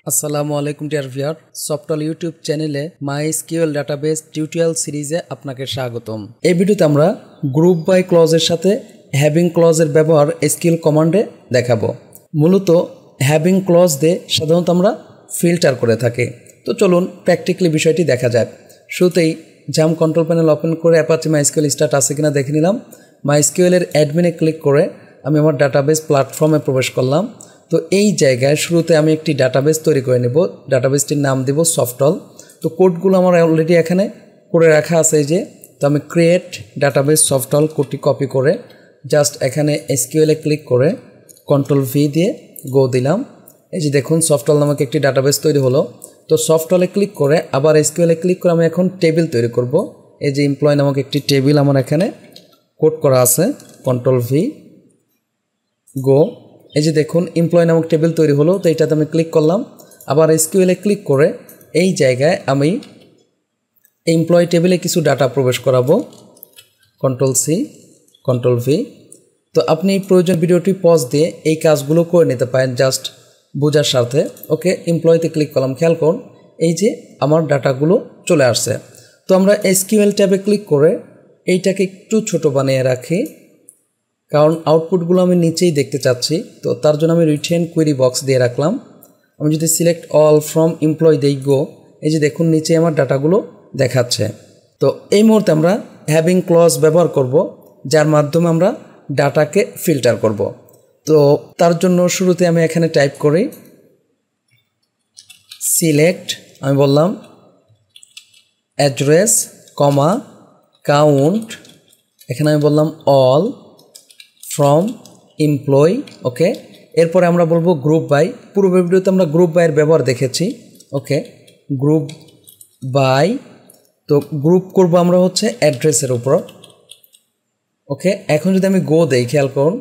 আসসালামু আলাইকুম dear viewer, software YouTube চ্যানেলে মাইএসকিউএল ডাটাবেস টিউটোরিয়াল সিরিজে আপনাকে স্বাগতম। এই ভিডিওতে আমরা গ্রুপ বাই ক্লজের সাথে হ্যাভিং ক্লজের ব্যবহার এসকিউএল কমান্ডে দেখাবো। মূলত হ্যাভিং ক্লজ দিয়ে সাধারণত আমরা ফিল্টার করে থাকি। তো চলুন প্র্যাকটিক্যালি বিষয়টি দেখা যাক। শুরুতেই জাম কন্ট্রোল প্যানেল ওপেন করে অ্যাপাচি মাইএসকিউএল স্টার্ট আছে কিনা দেখে নিলাম। মাইএসকিউএলের অ্যাডমিনে ক্লিক করে আমি আমার ডাটাবেস প্ল্যাটফর্মে প্রবেশ করলাম। তো এই জায়গায় শুরুতে আমি একটি ডাটাবেস তৈরি করে নেব। ডাটাবেসটির নাম দেব সফটল। তো কোডগুলো আমার অলরেডি এখানে করে রাখা আছে যে, তো আমি ক্রিয়েট ডাটাবেস সফটল কোডটি কপি করে জাস্ট এখানে এসকিউএলে ক্লিক করে কন্ট্রোল ভি দিয়ে গো দিলাম। এই যে দেখুন সফটল নামক একটি ডাটাবেস তৈরি হলো। তো সফটলে ক্লিক করে আবার এসকিউএলে ক্লিক করে আমি এখন টেবিল তৈরি করব। এই যে এমপ্লয় নামক একটি টেবিল আমার এখানে কোড করা আছে, কন্ট্রোল ভি গো। এই যে দেখুন এমপ্লয় নামক টেবিল তৈরি হলো। তো এইটাতে আমি ক্লিক করলাম, আবার এসকিউএলে ক্লিক করে এই জায়গায় আমি এমপ্লয় টেবিলে কিছু ডাটা প্রবেশ করাবো, কন্ট্রোল সি কন্ট্রোল ভি। তো আপনি প্রয়োজন ভিডিওটি পজ দিয়ে এই কাজগুলো করে নিতে পারেন জাস্ট বোঝার স্বার্থে। ওকে, এমপ্লয়তে ক্লিক করলাম, খেয়াল করুন এই যে আমার ডাটাগুলো চলে আসছে। তো আমরা এসকিউএল ট্যাবে ক্লিক করে এইটাকে একটু ছোট বানিয়ে রাখি, কারণ আউটপুটগুলো আমি নিচেই দেখতে চাচ্ছি। তো তার জন্য আমি রিটেন কোয়েরি বক্স দিয়ে রাখলাম। আমি যদি সিলেক্ট অল ফ্রম এমপ্লয় দেই গো, এই যে দেখুন নিচে আমার ডাটাগুলো দেখাচ্ছে। তো এই মুহূর্তে আমরা হ্যাভিং ক্লজ ব্যবহার করব, যার মাধ্যমে আমরা ডাটাকে ফিল্টার করব। তো তার জন্য শুরুতে আমি এখানে টাইপ করি সিলেক্ট, আমি বললাম অ্যাড্রেস কমা কাউন্ট, এখানে আমি বললাম অল ফ্রম এমপ্লয়। ওকে, এরপরে আমরা বলবো গ্রুপ বাই। পূর্ব ভিডিওতে আমরা গ্রুপ বাইয়ের ব্যবহার দেখেছি। ওকে, গ্রুপ বাই। তো গ্রুপ করব আমরা হচ্ছে অ্যাড্রেসের উপর। ওকে, এখন যদি আমি গো দেই, খেয়াল করুন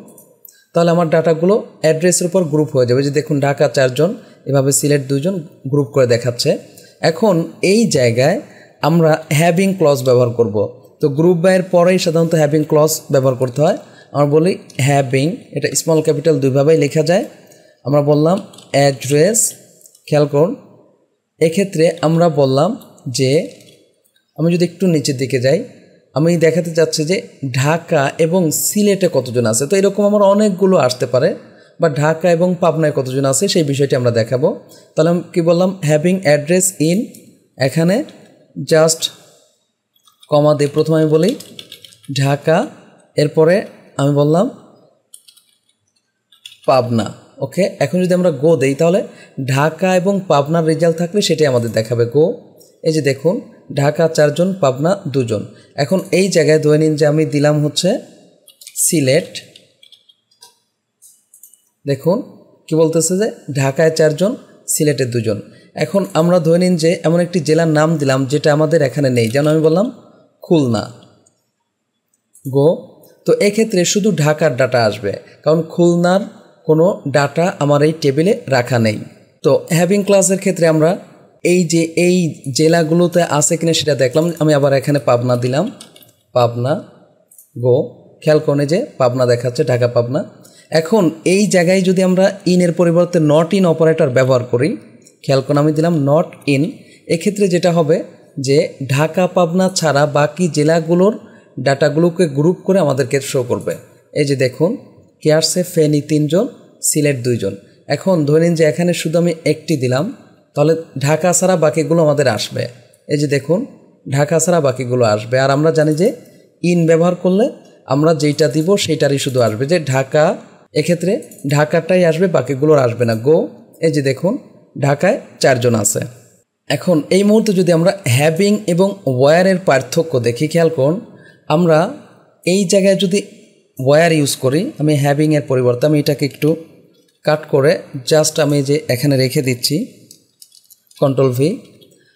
তাহলে আমার ডাটাগুলো অ্যাড্রেসের উপর গ্রুপ হয়ে যাবে। যে দেখুন ঢাকা 4 জন, এভাবে সিলেট 2 জন, গ্রুপ করে দেখাচ্ছে। এখন এই জায়গায় আমরা হ্যাভিং ক্লজ ব্যবহার করব। তো গ্রুপ বাইয়ের পরেই সাধারণত হ্যাভিং ক্লজ ব্যবহার করতে হয়। আমরা বলি হ্যাভিং, এটা স্মল ক্যাপিটাল দুইভাবেই লেখা যায়। আমরা বললাম অ্যাড্রেস, খেয়াল করুন এক্ষেত্রে আমরা বললাম যে, আমি যদি একটু নিচের দিকে যাই, আমি দেখাতে চাচ্ছি যে ঢাকা এবং সিলেটে কতজন আছে। তো এরকম আমার অনেকগুলো আসতে পারে, বা ঢাকা এবং পাবনায় কতজন আছে সেই বিষয়টি আমরা দেখাবো। তাহলে আমি কী বললাম, হ্যাভিং অ্যাড্রেস ইন, এখানে জাস্ট কমা দিয়ে প্রথমে আমি বলি ঢাকা, এরপরে আমি বললাম পাবনা। ওকে, এখন যদি আমরা গো দেই তাহলে ঢাকা এবং পাবনার রেজাল্ট থাকলে সেটাই আমাদের দেখাবে গো। এই যে দেখুন ঢাকা 4 জন, পাবনা 2 জন। এখন এই জায়গায় ধরে নিন যে আমি দিলাম হচ্ছে সিলেট। দেখুন কি বলতেছে যে ঢাকায় 4 জন, সিলেটে 2 জন। এখন আমরা ধরে নিন যে এমন একটি জেলার নাম দিলাম যেটা আমাদের এখানে নেই, যেন আমি বললাম খুলনা, গো। তো এক্ষেত্রে শুধু ঢাকার ডাটা আসবে, কারণ খুলনার কোনো ডাটা আমার এই টেবিলে রাখা নেই। তো হ্যাভিং ক্লাসের ক্ষেত্রে আমরা এই যে এই জেলাগুলোতে আছে কিনা সেটা দেখলাম। আমি আবার এখানে পাবনা দিলাম, পাবনা, গো। খেয়াল করে যে পাবনা দেখাচ্ছে, ঢাকা পাবনা। এখন এই জায়গায় যদি আমরা ইনের পরিবর্তে নট ইন অপারেটর ব্যবহার করি, খেয়াল করে আমি দিলাম নট ইন, এক্ষেত্রে যেটা হবে যে ঢাকা পাবনা ছাড়া বাকি জেলাগুলোর ডাটাগুলোকে গ্রুপ করে আমাদেরকে শো করবে। এই যে দেখুন কে আসছে, ফেনী 3 জন, সিলেট 2 জন। এখন ধরে নিন যে এখানে শুধু আমি একটি দিলাম, তাহলে ঢাকা ছাড়া বাকিগুলো আমাদের আসবে। এই যে দেখুন ঢাকা ছাড়া বাকিগুলো আসবে। আর আমরা জানি যে ইন ব্যবহার করলে আমরা যেইটা দিব সেইটারই শুধু আসবে, যে ঢাকা, এক্ষেত্রে ঢাকাটাই আসবে, বাকিগুলোর আসবে না, গো। এই যে দেখুন ঢাকায় 4 জন আছে। এখন এই মুহূর্তে যদি আমরা হ্যাভিং এবং ওয়্যারের পার্থক্য দেখি, খেয়াল করুন আমরা এই জায়গায় যদি ওয়্যার ইউজ করি, আমি হ্যাভিংয়ের পরিবর্তে আমি এটাকে একটু কাট করে জাস্ট আমি যে এখানে রেখে দিচ্ছি, কন্ট্রোল ভি।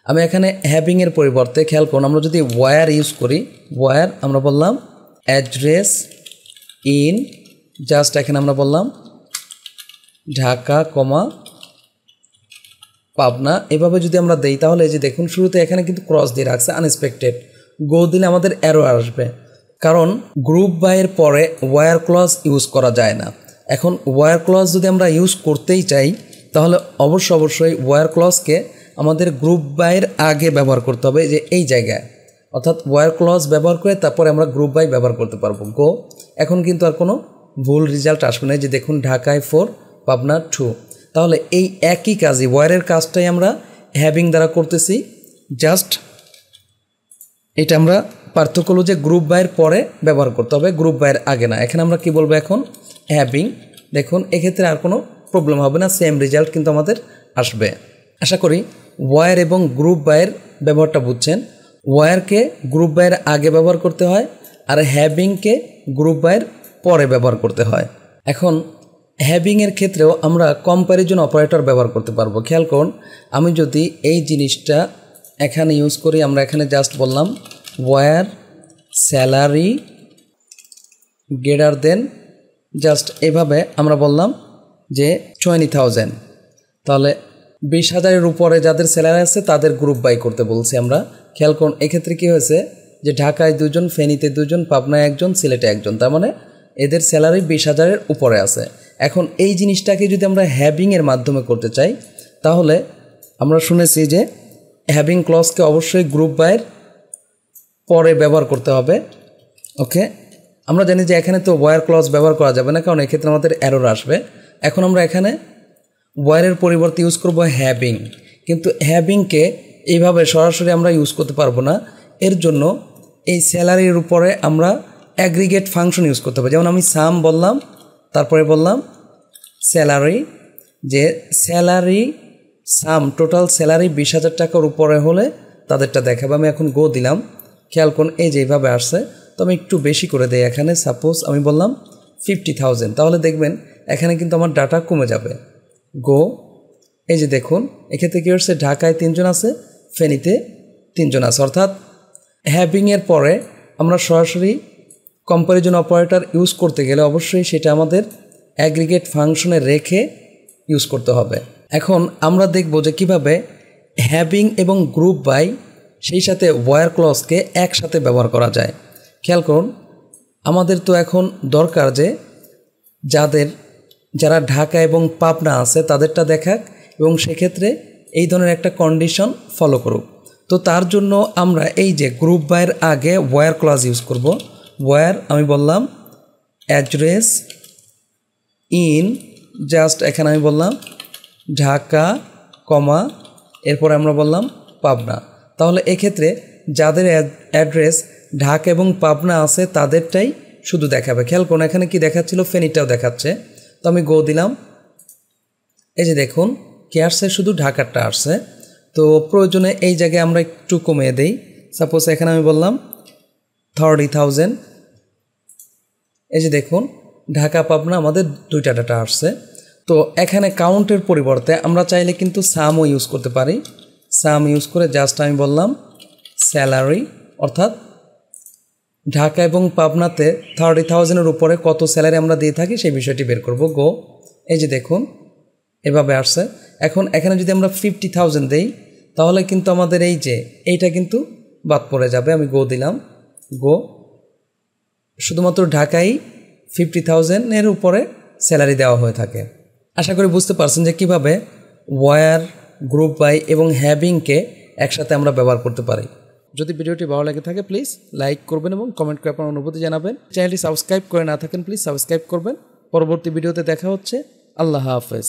আমি এখানে হ্যাভিংয়ের পরিবর্তে খেয়াল করুন আমরা যদি ওয়্যার ইউজ করি, ওয়্যার আমরা বললাম অ্যাড্রেস ইন, জাস্ট এখানে আমরা বললাম ঢাকা কমা পাবনা। এভাবে যদি আমরা দেই তাহলে এই যে দেখুন শুরুতে এখানে কিন্তু ক্রস দিয়ে রাখছে আনএক্সপেক্টেড, গো দিলে আমাদের এরর আসবে, কারণ গ্রুপ বাইয়ের পরে ওয়্যার ক্লজ ইউজ করা যায় না। এখন ওয়্যার ক্লজ যদি আমরা ইউজ করতেই চাই, তাহলে অবশ্যই ওয়্যার ক্লজকে আমাদের গ্রুপ বাইয়ের আগে ব্যবহার করতে হবে, যে এই জায়গায়, অর্থাৎ ওয়্যার ক্লজ ব্যবহার করে তারপরে আমরা গ্রুপ বাই ব্যবহার করতে পারবো। গো। এখন কিন্তু আর কোনো ভুল রেজাল্ট আসবে না। যে দেখুন ঢাকায় 4, পাবনা 2। তাহলে এই একই কাজই, ওয়্যারের কাজটাই আমরা হ্যাভিং দ্বারা করতেছি। জাস্ট এটা আমরা পার্থক্য হলো যে গ্রুপ বাইয়ের পরে ব্যবহার করতে হবে, গ্রুপ বাইয়ের আগে না। এখানে আমরা কি বলবো এখন? হ্যাভিং। দেখুন এক্ষেত্রে আর কোনো প্রবলেম হবে না, সেম রেজাল্ট কিন্তু আমাদের আসবে। আশা করি ওয়্যার এবং গ্রুপ বাইয়ের ব্যবহারটা বুঝছেন। ওয়্যারকে গ্রুপ বাইয়ের আগে ব্যবহার করতে হয়, আর হ্যাভিংকে গ্রুপ বাইয়ের পরে ব্যবহার করতে হয়। এখন হ্যাভিংয়ের ক্ষেত্রেও আমরা কম্প্যারিজন অপারেটর ব্যবহার করতে পারবো। খেয়াল করুন, আমি যদি এই জিনিসটা এখানে ইউজ করি, আমরা এখানে জাস্ট বললাম where salary greater than, just এভাবে আমরা বললাম যে 20,000, তাহলে 20,000-এর উপরে যাদের স্যালারি আছে তাদের গ্রুপ বাই করতে বলছি আমরা। খেয়াল করুন এক্ষেত্রে কী হয়েছে, যে ঢাকায় 2 জন, ফেনীতে 2 জন, পাবনায় 1 জন, সিলেটে 1 জন, তার মানে এদের স্যালারি 20,000-এর উপরে আছে। এখন এই জিনিসটাকে যদি আমরা হ্যাভিংয়ের মাধ্যমে করতে চাই, তাহলে আমরা শুনেছি যে হ্যাভিং ক্লজকে অবশ্যই গ্রুপ বাইয়ের পরে ব্যবহার করতে হবে। ওকে, আমরা জানি যে এখানে তো ওয়্যার ক্লজ ব্যবহার করা যাবে না, কারণ এক্ষেত্রে আমাদের এরর আসবে। এখন আমরা এখানে ওয়্যারের পরিবর্তে ইউজ করব হ্যাভিং, কিন্তু হ্যাভিংকে এইভাবে সরাসরি আমরা ইউজ করতে পারবো না। এর জন্য এই স্যালারির উপরে আমরা অ্যাগ্রিগেট ফাংশন ইউজ করতে হবে। যেমন আমি সাম বললাম, তারপরে বললাম স্যালারি, যে স্যালারি সাম টোটাল স্যালারি 20,000 টাকার উপরে হলে তাদেরটা দেখাবে। আমি এখন গো দিলাম, খেয়াল করুন এই যে এইভাবে আসছে। তো আমি একটু বেশি করে দেই এখানে, সাপোজ আমি বললাম 50,000, তাহলে দেখবেন এখানে কিন্তু আমার ডাটা কমে যাবে। গো। এই যে দেখুন এক্ষেত্রে কী হচ্ছে, ঢাকায় 3 জন আছে, ফেনীতে 3 জন আছে। অর্থাৎ হ্যাভিংয়ের পরে আমরা সরাসরি কম্প্যারিজন অপারেটর ইউজ করতে গেলে অবশ্যই সেটা আমাদের অ্যাগ্রিগেট ফাংশনে রেখে ইউজ করতে হবে। এখন আমরা দেখব যে কিভাবে হ্যাভিং এবং গ্রুপ বাই সেই সাথে ওয়্যার ক্লজকে একসাথে ব্যবহার করা যায়। খেয়াল করুন, আমাদের তো এখন দরকার যে যারা ঢাকা এবং পাবনা আছে তাদেরটা দেখাক, এবং সেক্ষেত্রে এই ধরনের একটা কন্ডিশন ফলো করুক। তো তার জন্য আমরা এই যে গ্রুপ বাইয়ের আগে ওয়্যার ক্লজ ইউজ করব। ওয়্যার আমি বললাম অ্যাড্রেস ইন, জাস্ট এখানে আমি বললাম ঢাকা, কমা, এরপরে আমরা বললাম পাবনা। তাহলে এক্ষেত্রে যাদের অ্যাড্রেস ঢাকা এবং পাবনা আছে তাদেরটাই শুধু দেখাবে। খেয়াল করুন এখানে কি দেখাচ্ছিল, ফেনীটাও দেখাচ্ছে। তো আমি গো দিলাম, এই যে দেখুন কি আসছে, শুধু ঢাকারটা আসছে। তো প্রয়োজনে এই জায়গায় আমরা একটু কমিয়ে দেই, সাপোজ এখানে আমি বললাম 30,000। এই যে দেখুন ঢাকা পাবনা আমাদের 2টা ডাটা আসছে। তো এখানে কাউন্টের পরিবর্তে আমরা চাইলে কিন্তু সামও ইউজ করতে পারি। সাম ইউজ করে জাস্ট আমি বললাম স্যালারি, অর্থাৎ ঢাকা এবং পাবনাতে 30,000-এর উপরে কত স্যালারি আমরা দিয়ে থাকি সেই বিষয়টি বের করব। গো। এই যে দেখুন এভাবে আসছে। এখন এখানে যদি আমরা 50,000 দেই তাহলে কিন্তু আমাদের এই যে এইটা কিন্তু বাদ পড়ে যাবে। আমি গো দিলাম, গো। শুধুমাত্র ঢাকায় 50,000-এর উপরে স্যালারি দেওয়া হয়ে থাকে। আশা করি বুঝতে পারছেন যে কীভাবে ওয়্যার, গ্রুপ বাই এবং হ্যাভিংকে একসাথে আমরা ব্যবহার করতে পারি। যদি ভিডিওটি ভালো লাগে থাকে প্লিজ লাইক করবেন এবং কমেন্ট করে আপনার অনুভূতি জানাবেন। চ্যানেলটি সাবস্ক্রাইব করে না থাকেন প্লিজ সাবস্ক্রাইব করবেন। পরবর্তী ভিডিওতে দেখা হচ্ছে। আল্লাহ হাফেজ।